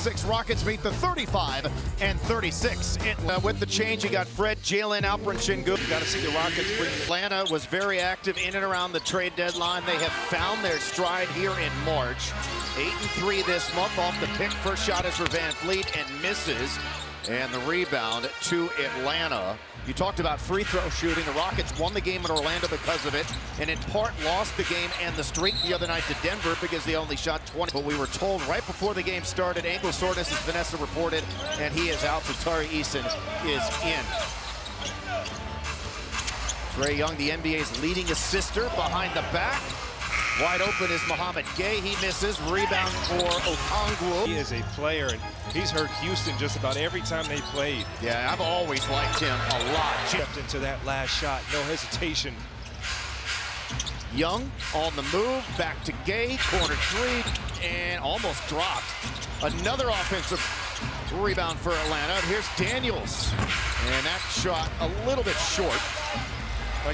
36. Rockets meet the 35 and 36. With the change, you got Fred, Jalen, Alperen, Şengün. You got to see the Rockets bring. Atlanta was very active in and around the trade deadline. They have found their stride here in March. 8-3 this month off the pick. First shot is for Van Vliet and misses. And the rebound to Atlanta. You talked about free throw shooting. The Rockets won the game in Orlando because of it, and in part lost the game and the streak the other night to Denver because they only shot 20. But we were told right before the game started, ankle soreness, as Vanessa reported, and he is out. So Tari Eason is in. Trae Young, the NBA's leading assister, behind the back. Wide open is Mohamed Gay. He misses. Rebound for Okongwu. He is a player, and he's hurt Houston just about every time they played. Yeah, I've always liked him a lot. Stepped into that last shot, no hesitation. Young on the move, back to Gay, corner three, and almost dropped. Another offensive rebound for Atlanta. Here's Daniels, and that shot a little bit short.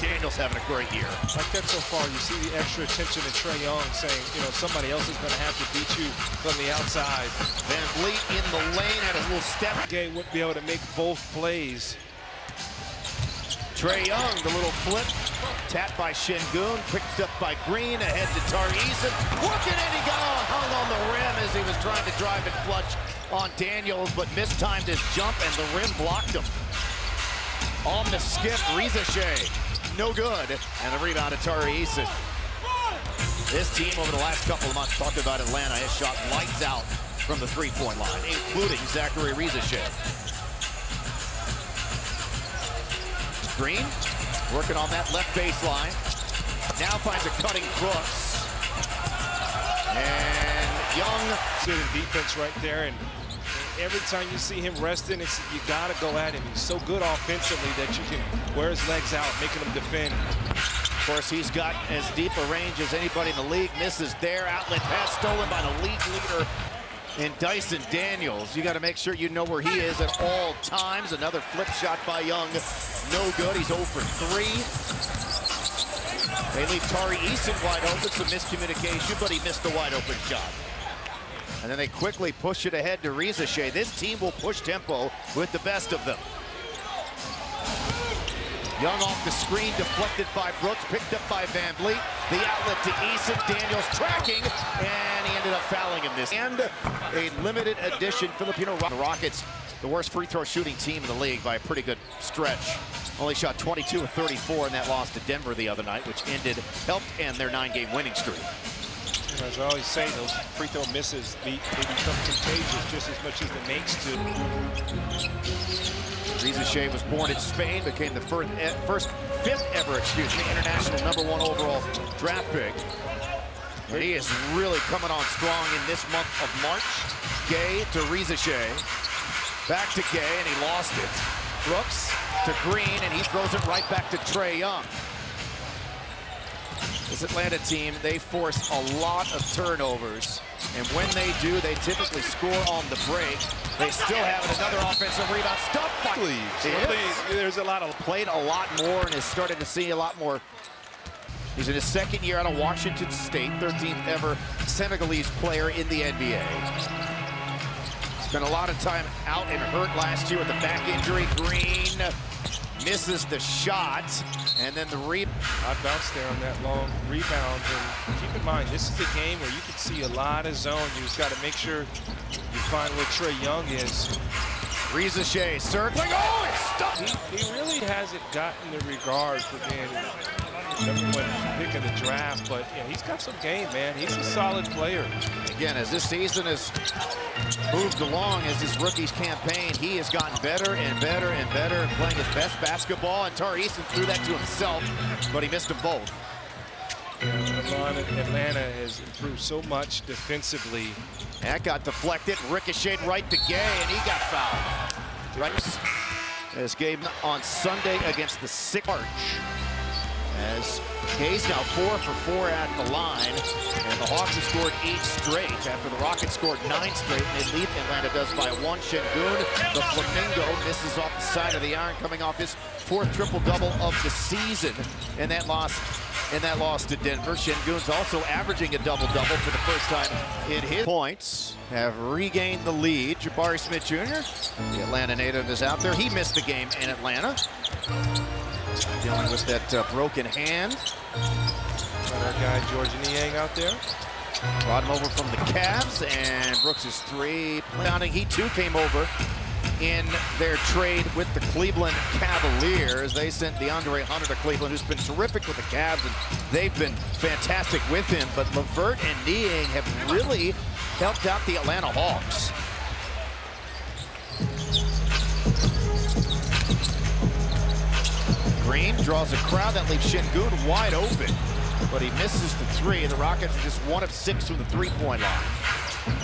Daniels having a great year. Like that so far, you see the extra attention to Trae Young saying, you know, somebody else is going to have to beat you from the outside. Van Vliet in the lane, had a little step. Gay wouldn't be able to make both plays. Trae Young, the little flip, tapped by Şengün, picked up by Green, ahead to Tari Eason. Working, and he got hung on the rim as he was trying to drive it flush on Daniels, but mistimed his jump, and the rim blocked him. On the skip, Riza Shea. No good, and the rebound to Tari Eason. This team over the last couple of months, talked about Atlanta, has shot lights out from the three-point line, including Zachary Riza-Shea. Green, working on that left baseline. Now finds a cutting Brooks. And Young. Sitting defense right there, and every time you see him resting, you got to go at him. He's so good offensively that you can wear his legs out, making him defend. Of course, he's got as deep a range as anybody in the league. Misses there. Outlet pass stolen by the league leader in Dyson Daniels. You got to make sure you know where he is at all times. Another flip shot by Young. No good. He's 0 for 3. They leave Tari Eason wide open. Some miscommunication, but he missed the wide open shot. And then they quickly push it ahead to Riza-Shea. This team will push tempo with the best of them. Young off the screen, deflected by Brooks, picked up by Van Vliet. The outlet to Eason, Daniels tracking, and he ended up fouling him this. And a limited edition Filipino Rockets, the worst free throw shooting team in the league by a pretty good stretch. Only shot 22 of 34 in that loss to Denver the other night, which helped end their 9-game winning streak. As I always say, those free throw misses, they become contagious just as much as the makes do. Riza-Shea was born in Spain, became the fifth ever international #1 overall draft pick. And he is really coming on strong in this month of March. Gay to Riza-Shea. Back to Gay, and he lost it. Brooks to Green, and he throws it right back to Trae Young. This Atlanta team, they force a lot of turnovers, and when they do, they typically score on the break. They still have another offensive rebound, stuffed by There's a lot of played a lot more and is starting to see a lot more. He's in his second year out of Washington State, 13th ever Senegalese player in the NBA. Spent a lot of time out and hurt last year with a back injury. Green misses the shot, and then the I bounced there on that long rebound. And keep in mind, this is a game where you can see a lot of zone. You just got to make sure you find where Trae Young is. Riza-Shea circling. Oh, it's stuck. He really hasn't gotten the regard for being #1 pick in the draft, but yeah, he's got some game, man. He's a solid player. Again, as this season has moved along, as his rookie's campaign, he has gotten better and better and better at playing his best basketball, and Tari Eason threw that to himself, but he missed them both. Atlanta has improved so much defensively. That got deflected, ricocheted right to Gay, and he got fouled. Right. This game on Sunday against the March. As Gay's now 4 for 4 at the line, and the Hawks have scored 8 straight after the Rockets scored 9 straight, and they lead Atlanta does by 1. Şengün, the Flamingo, misses off the side of the iron, coming off his 4th triple-double of the season, and that loss in that loss to Denver. Şengün's also averaging a double-double for the first time in his points. Have regained the lead. Jabari Smith Jr., the Atlanta native, is out there. He missed the game in Atlanta, dealing with that broken hand. Got our guy George Niang out there. Brought him over from the Cavs, and Brooks' three. He too came over in their trade with the Cleveland Cavaliers. They sent DeAndre Hunter to Cleveland, who's been terrific with the Cavs, and they've been fantastic with him. But LeVert and Niang have really helped out the Atlanta Hawks. Green draws a crowd that leaves Şengün wide open, but he misses the three. The Rockets are just 1 of 6 from the three-point line.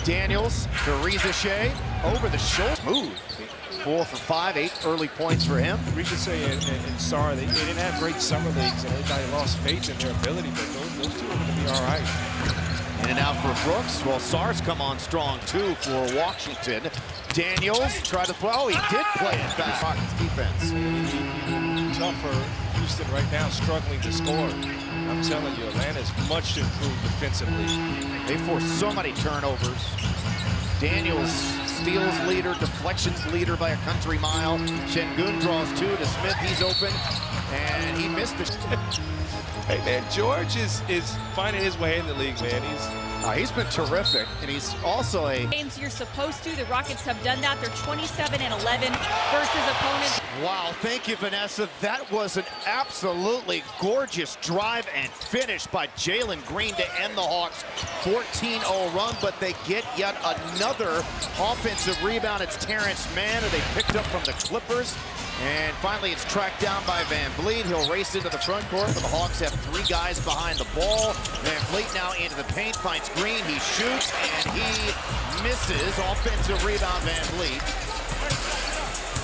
Daniels to Riza over the shoulder. Smooth. 4 for 5, 8 early points for him. Riza and Sarr, they didn't have great summer leagues, and everybody lost faith in their ability, but those two are going to be all right. In and out for Brooks. Well, Sarr's come on strong, too, for Washington. Daniels tried to play. Oh, he did play it back. Rockets defense. Tough for Houston right now, struggling to score. I'm telling you, Atlanta's much improved defensively. They force so many turnovers. Daniels, steals leader, deflections leader by a country mile. Şengün draws 2 to Smith. He's open, and he missed it. Hey, man, George is finding his way in the league, man. He's been terrific, and he's also a... Games you're supposed to. The Rockets have done that. They're 27-11 versus opponents. Wow, thank you, Vanessa. That was an absolutely gorgeous drive and finish by Jalen Green to end the Hawks' 14-0 run, but they get yet another offensive rebound. It's Terrence Mann, who they picked up from the Clippers. And finally, it's tracked down by Van Vliet. He'll race into the front court, but the Hawks have 3 guys behind the ball. Van Vliet now into the paint, finds Green. He shoots, and he misses. Offensive rebound, Van Vliet.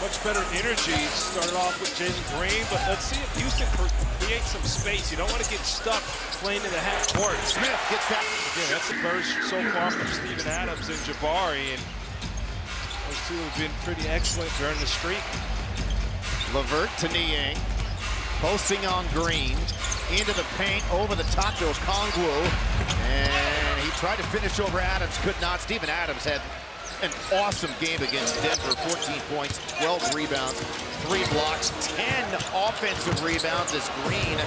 Much better energy. Started off with Jalen Green, but let's see if Houston creates some space. You don't want to get stuck playing in the half court. Smith gets that. Again, that's a burst so far from Steven Adams and Jabari, and those two have been pretty excellent during the streak. LeVert to Niang, posting on Green, into the paint, over the top to Okongwu, and he tried to finish over Adams, could not. Steven Adams had an awesome game against Denver, 14 points, 12 rebounds, 3 blocks, 10 offensive rebounds as Green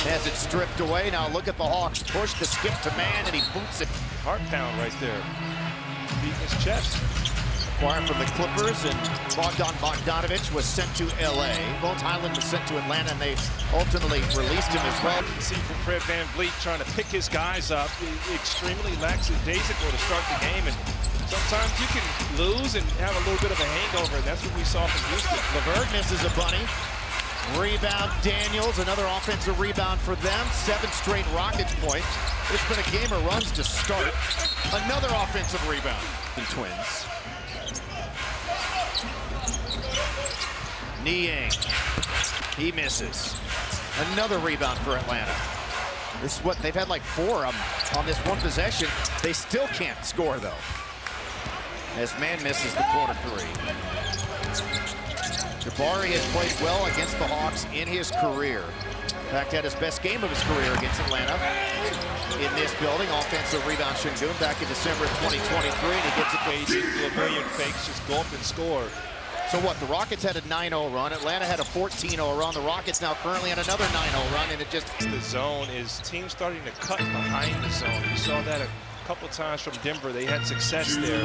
has it stripped away. Now look at the Hawks, push the skip to Mann, and he boots it. Heart pound right there, beating his chest. Acquired from the Clippers, and Bogdan Bogdanović was sent to LA. Bones Highland was sent to Atlanta, and they ultimately released him as well. You can see from Fred Van Vliet trying to pick his guys up, extremely lackadaisical to start the game, and sometimes you can lose and have a little bit of a hangover, and that's what we saw from Houston. LeVert misses a bunny. Rebound Daniels, another offensive rebound for them. 7 straight Rockets points. It's been a game of runs to start. Another offensive rebound. The Twins. Niang, he misses. Another rebound for Atlanta. This is what they've had, like 4 of them on this one possession. They still can't score though, as Mann misses the corner 3. Jabari has played well against the Hawks in his career. In fact, had his best game of his career against Atlanta in this building. Offensive rebound, Şengün back in December of 2023, and he gets it to do a million fakes, just go up and score. So what, the Rockets had a 9-0 run, Atlanta had a 14-0 run, the Rockets now currently on another 9-0 run, and it just... The zone is teams starting to cut behind the zone. You saw that a couple times from Denver. They had success there.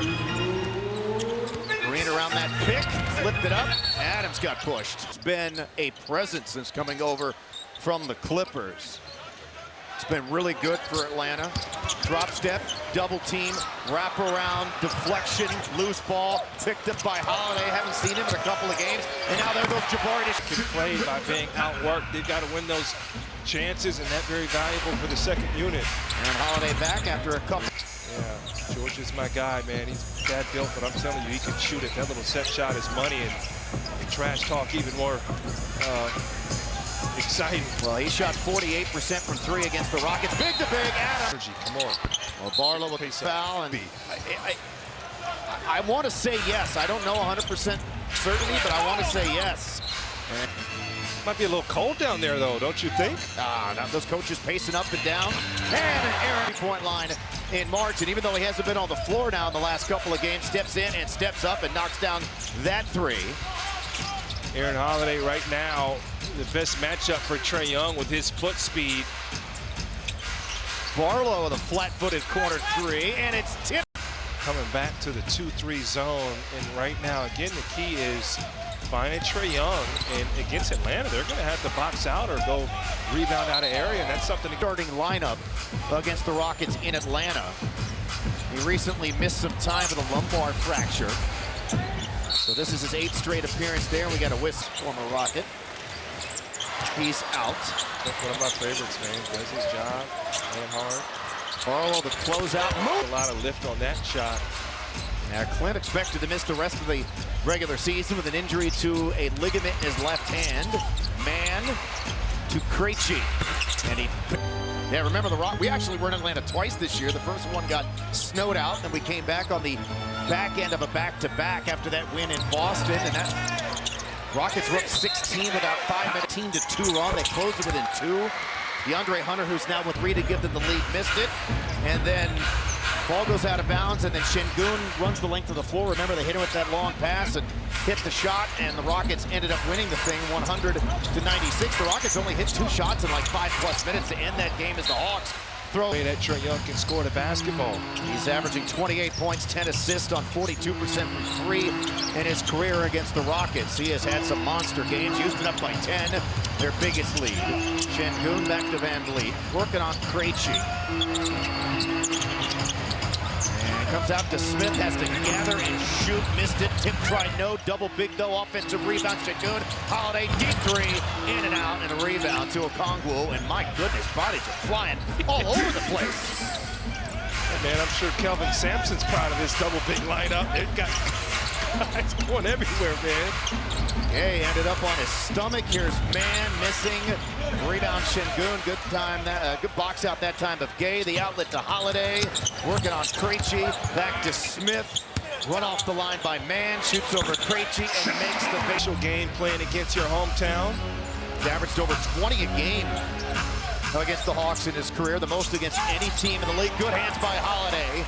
Green around that pick, flipped it up, Adams got pushed. It's been a presence since coming over from the Clippers. It's been really good for Atlanta. Drop step, double team, wrap around, deflection, loose ball, picked up by Holiday. Haven't seen him in a couple of games. And now there goes Jabari. Can play by being outworked. They've got to win those chances, and that's very valuable for the second unit. And Holiday back after a couple. Yeah, George is my guy, man. He's bad built, but I'm telling you, he can shoot it. That little set shot is money, and trash talk even more exciting. Well, he shot 48% from 3 against the Rockets. Big to big, Adams. Come on. Well, Barlow with a foul, and I want to say yes. I don't know 100% certainty, but I want to say yes. And Might be a little cold down there, though, don't you think? Now those coaches pacing up and down. And an error point line in March. And even though he hasn't been on the floor now in the last couple of games, steps in and steps up and knocks down that three. Aaron Holiday right now, the best matchup for Trae Young with his foot speed. Barlow with a flat-footed corner three, and it's tipped. Coming back to the 2-3 zone, and right now, again, the key is finding Trae Young. And against Atlanta, they're going to have to box out or go rebound out of area, and that's something. Starting lineup against the Rockets in Atlanta. He recently missed some time with a lumbar fracture. So this is his 8th straight appearance there. We got a whisk former Rocket. He's out. One of my favorites, man. Does his job, playing hard. Barlow, the closeout move. A lot of lift on that shot. Now Clint expected to miss the rest of the regular season with an injury to a ligament in his left hand. Man to Krejci. And he... Yeah, remember the Rock? We actually were in Atlanta twice this year. The first one got snowed out, and we came back on the back end of a back-to-back after that win in Boston. And that Rockets were up 16 without 5 minutes. 18-2 run. They closed it within 2. DeAndre Hunter, who's now with Rita Gifted the lead, missed it. And then ball goes out of bounds, and then Şengün runs the length of the floor. Remember, they hit him with that long pass and hit the shot, and the Rockets ended up winning the thing 100-96. The Rockets only hit 2 shots in like 5+ minutes to end that game as the Hawks throw. That Trae Young can score the basketball. He's averaging 28 points, 10 assists on 42% from 3 in his career against the Rockets. He has had some monster games. Houston up by 10, their biggest lead. Şengün back to Van Vliet, working on Krejci. Comes out to Smith, has to gather and shoot, missed it. Tip tried, no. Double big though, offensive rebound. Şengün, Holiday, deep three, in and out, and a rebound to Okongwu. And my goodness, bodies are flying all over the place. Hey man, I'm sure Kelvin Sampson's proud of this double big lineup. It got guys going everywhere, man. Gay ended up on his stomach. Here's Man missing. Rebound Şengün. Good time. Good box out that time of Gay. The outlet to Holiday. Working on Krejci. Back to Smith. Run off the line by Man. Shoots over Krejci and makes the Official game playing against your hometown. He's averaged over 20 a game against the Hawks in his career. The most against any team in the league. Good hands by Holiday.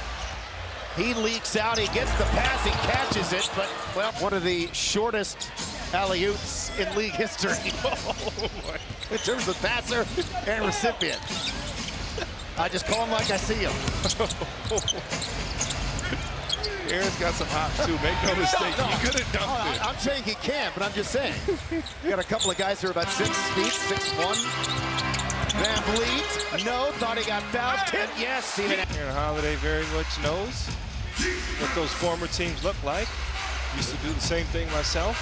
He leaks out, he gets the pass, he catches it, but, well, one of the shortest alley-oops in league history. In terms of passer and recipient. I just call him like I see him. Aaron's got some hops, too. Make no mistake, No. He could have dunked it. I'm saying he can, but I'm just saying. We got a couple of guys who are about 6 feet, 6'1". Van Vliet, no, thought he got fouled. Tip, yes, Stephen. Aaron Holiday very much knows what those former teams look like. Used to do the same thing myself.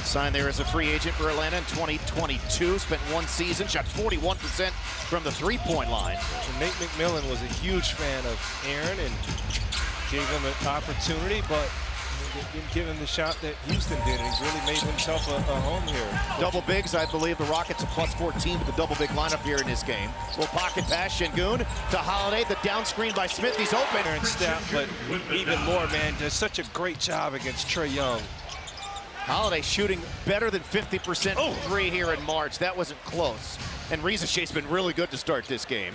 Signed there as a free agent for Atlanta in 2022. Spent 1 season, shot 41% from the three-point line. And Nate McMillan was a huge fan of Aaron and gave him an opportunity, but didn't give him the shot that Houston did, and he really made himself a home here. Double bigs, I believe the Rockets are +14 with the double big lineup here in this game. Little pocket pass, Şengün to Holiday, the down screen by Smith, he's open. Aaron Stout, but even more, man, does such a great job against Trae Young. Holiday shooting better than 50% from 3 here in March. That wasn't close. And Rizaché's been really good to start this game.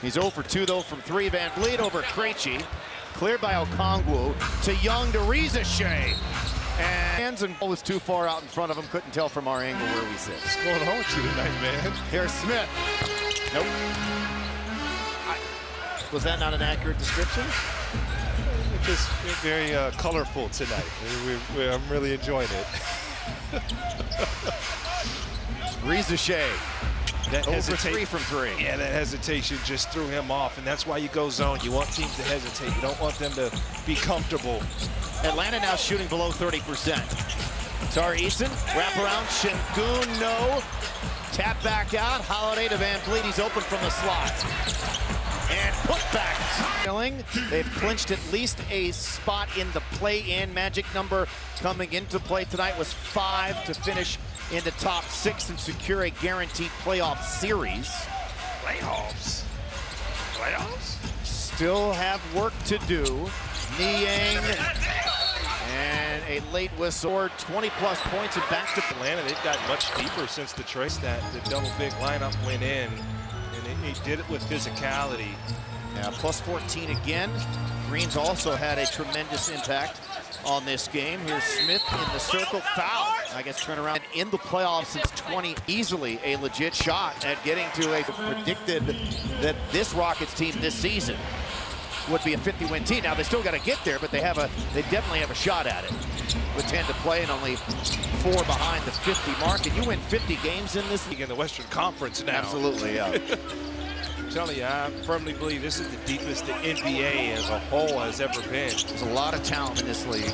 He's 0 for 2 though from 3. Van Vliet over Krejci. Cleared by Okongwu to Young to Rizachet. And ball was too far out in front of him. Couldn't tell from our angle where we sit. What's going on with you tonight, man? Here's Smith. Nope. Was that not an accurate description? Just very colorful tonight. I'm really enjoying it. Rizachet. That 0 for 3 from 3. Yeah, that hesitation just threw him off, and that's why you go zone. You want teams to hesitate. You don't want them to be comfortable. Atlanta now shooting below 30%. Tari Eason, wrap around, Şengün, no. Tap back out, Holiday to Van Vliet, he's open from the slot. And put back. They've clinched at least a spot in the play-in. Magic number coming into play tonight was 5 to finish in the top 6 and secure a guaranteed playoff series. Playoffs? Playoffs? Still have work to do. Niang and a a late whistle, 20-plus points and back to Atlanta. They've got much deeper since the trace that the double big lineup went in, and he did it with physicality. Yeah, plus 14 again. Green's also had a tremendous impact on this game. Here's Smith in the circle, foul. I guess turn around in the playoffs since 20. Easily a legit shot at getting to a predicted that this Rockets team this season would be a 50-win team. Now they still got to get there, but they definitely have a shot at it. With 10 to play and only 4 behind the 50 mark, and you win 50 games in this league. In the Western Conference now. Absolutely, yeah. I'm telling you, I firmly believe this is the deepest the NBA as a whole has ever been. There's a lot of talent in this league.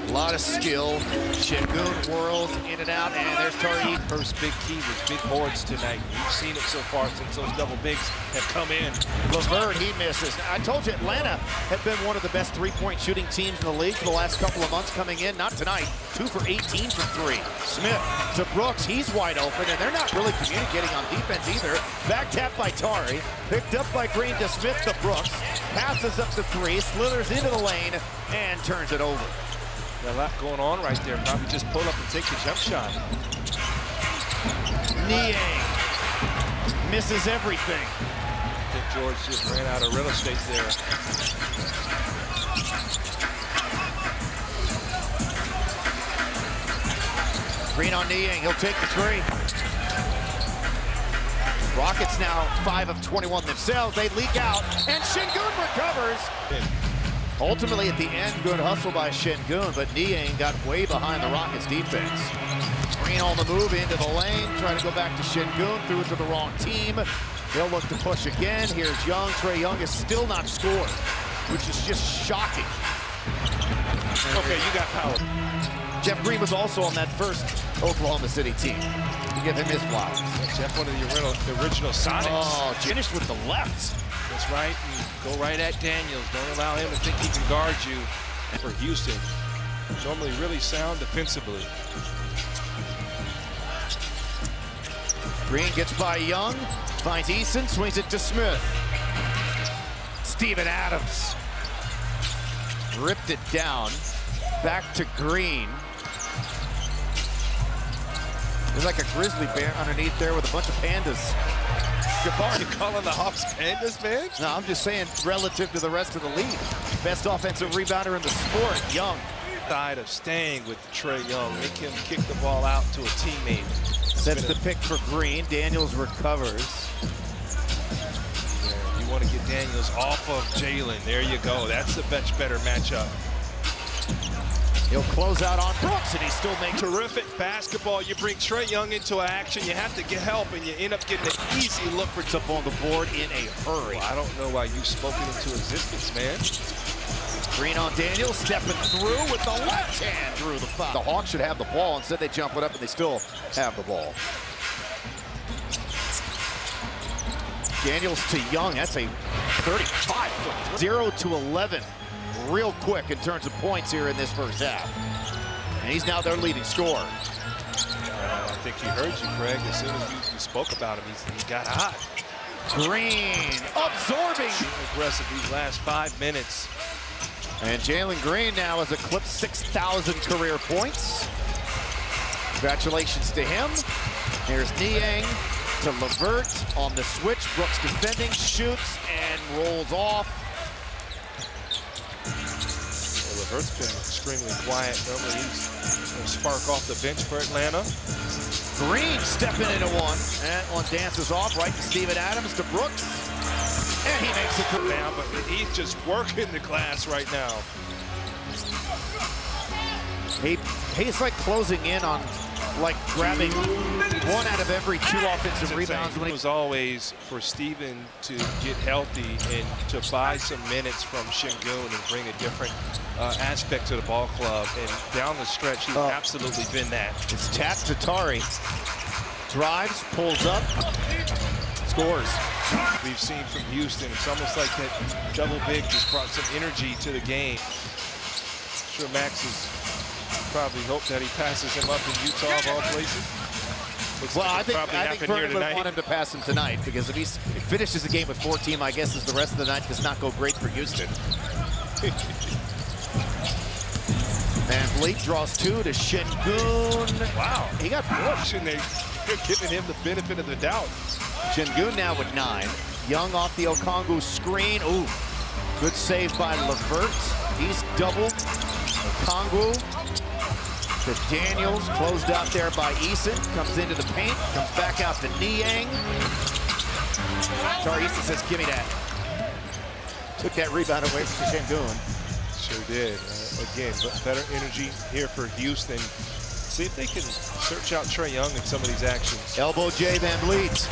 A lot of skill. Şengün whirls in and out, and there's Tariq. First big key was big boards tonight. We've seen it so far since those double bigs have come in. LeVert, he misses. I told you Atlanta had been one of the best three-point shooting teams in the league for the last couple of months coming in. Not tonight. 2 for 18 from 3. Smith to Brooks. He's wide open, and they're not really communicating on defense either. Back tap by Tari. Picked up by Green to Smith to Brooks. Passes up to 3. Slithers into the lane and turns it over. Got a lot going on right there. Probably just pull up and take the jump shot. Niang misses everything. I think George just ran out of real estate there. Green on Niang, he'll take the 3. Rockets now 5 of 21 themselves. They leak out, and Şengün recovers. Ultimately, at the end, good hustle by Şengün, but Niang got way behind the Rockets defense. Green on the move into the lane, trying to go back to Şengün, threw it to the wrong team. They'll look to push again. Here's Young. Trae Young is still not scored, which is just shocking. Okay, you got power. Jeff Green was also on that first Oklahoma City team. You give him his flowers. Jeff, one of the original Sonics. Oh, finished with the left. That's right. And go right at Daniels. Don't allow him to think he can guard you. For Houston, normally really sound defensively. Green gets by Young, finds Eason, swings it to Smith. Steven Adams ripped it down. Back to Green. There's like a grizzly bear underneath there with a bunch of pandas. Jabbar, you calling the Hawks pandas, man? No, I'm just saying relative to the rest of the league. Best offensive rebounder in the sport, Young. Side of staying with Trae Young, make him kick the ball out to a teammate. Sets the pick for Green. Daniels recovers. Yeah, you want to get Daniels off of Jalen. There you go. That's a much better matchup. He'll close out on Brooks, and he still makes terrific basketball. You bring Trae Young into action, you have to get help, and you end up getting an easy look for up on the board in a hurry. Well, I don't know why you spoke it into existence, man. Green on Daniels, stepping through with the left hand through the foul. The Hawks should have the ball. Instead, they jump it up, and they still have the ball. Daniels to Young. That's a 35-foot. 0 to 11. Real quick in terms of points here in this first half. And he's now their leading scorer. I think he heard you, Craig. As soon as you spoke about him, he got hot. Green absorbing. Aggressive these last 5 minutes. And Jalen Green now has eclipsed 6,000 career points. Congratulations to him. Here's Niang to LeVert on the switch. Brooks defending, shoots, and rolls off. LeVert's been extremely quiet. Normally he's going to spark off the bench for Atlanta. Green stepping into one. That one dances off right to Steven Adams to Brooks. And he makes it through. Now, but he's just working the glass right now. He's like closing in on like grabbing 1 out of every 2 offensive rebounds. It was always for Steven to get healthy and to buy some minutes from Şengün and bring a different aspect to the ball club. And down the stretch, he's absolutely been that. It's tapped to Tari. Drives, pulls up, scores. We've seen from Houston, it's almost like that double big just brought some energy to the game. I'm sure Max has probably hoped that he passes him up in Utah of all places. Looks well, like I think Vernon would want him to pass him tonight, because if he finishes the game with 14, my guess is the rest of the night does not go great for Houston. And Vliet draws two to Şengün. Wow. He got pushed. And they're giving him the benefit of the doubt. Şengün now with 9. Young off the Okongwu screen. Ooh, good save by Levert. He's doubled. Okongwu to Daniels, closed out there by Eason. Comes into the paint, comes back out to Niang. Sorry, Eason says, give me that. Took that rebound away from Şengün. Sure did. Again, better energy here for Houston. See if they can search out Trae Young in some of these actions. Elbow J Van Vliet.